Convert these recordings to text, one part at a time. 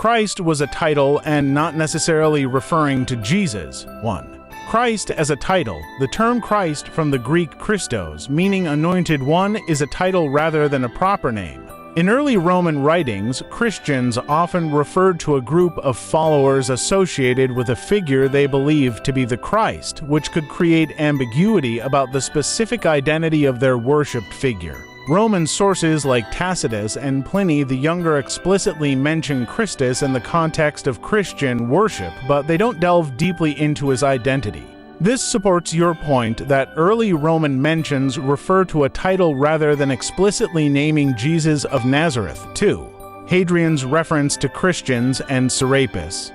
Christ was a title and not necessarily referring to Jesus. 1. Christ as a title. The term Christ from the Greek Christos, meaning anointed one, is a title rather than a proper name. In early Roman writings, Christians often referred to a group of followers associated with a figure they believed to be the Christ, which could create ambiguity about the specific identity of their worshipped figure. Roman sources like Tacitus and Pliny the Younger explicitly mention Christus in the context of Christian worship, but they don't delve deeply into his identity. This supports your point that early Roman mentions refer to a title rather than explicitly naming Jesus of Nazareth. 2. Hadrian's reference to Christians and Serapis.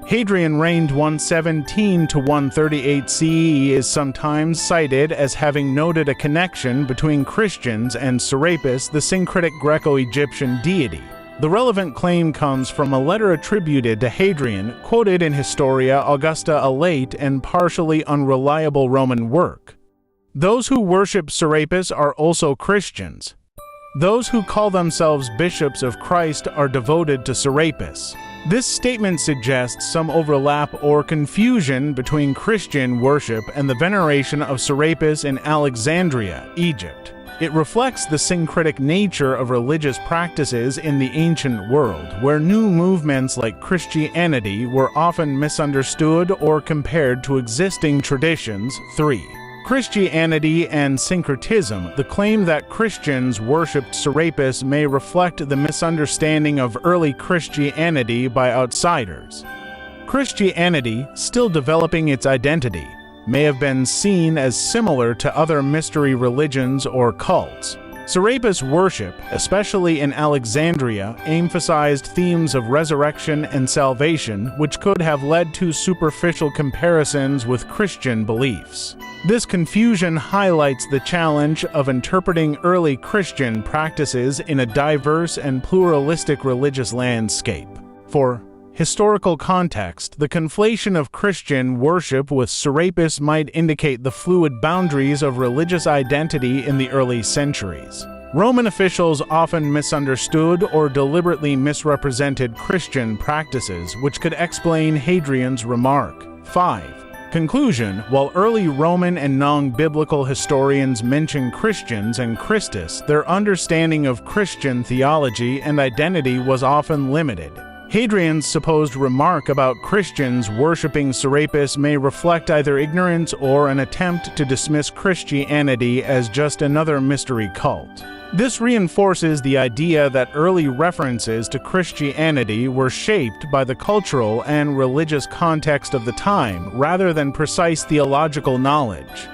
Hadrian reigned 117 to 138 CE is sometimes cited as having noted a connection between Christians and Serapis, the syncretic Greco-Egyptian deity. The relevant claim comes from a letter attributed to Hadrian, quoted in Historia Augusta, a late and partially unreliable Roman work. Those who worship Serapis are also Christians. Those who call themselves bishops of Christ are devoted to Serapis. This statement suggests some overlap or confusion between Christian worship and the veneration of Serapis in Alexandria, Egypt. It reflects the syncretic nature of religious practices in the ancient world, where new movements like Christianity were often misunderstood or compared to existing traditions. 3. Christianity and syncretism. The claim that Christians worshipped Serapis may reflect the misunderstanding of early Christianity by outsiders. Christianity, still developing its identity, may have been seen as similar to other mystery religions or cults. Serapis worship, especially in Alexandria, emphasized themes of resurrection and salvation, which could have led to superficial comparisons with Christian beliefs. This confusion highlights the challenge of interpreting early Christian practices in a diverse and pluralistic religious landscape. 4. Historical context. The conflation of Christian worship with Serapis might indicate the fluid boundaries of religious identity in the early centuries. Roman officials often misunderstood or deliberately misrepresented Christian practices, which could explain Hadrian's remark. 5. Conclusion. While early Roman and non-biblical historians mention Christians and Christus, their understanding of Christian theology and identity was often limited. Hadrian's supposed remark about Christians worshipping Serapis may reflect either ignorance or an attempt to dismiss Christianity as just another mystery cult. This reinforces the idea that early references to Christianity were shaped by the cultural and religious context of the time rather than precise theological knowledge.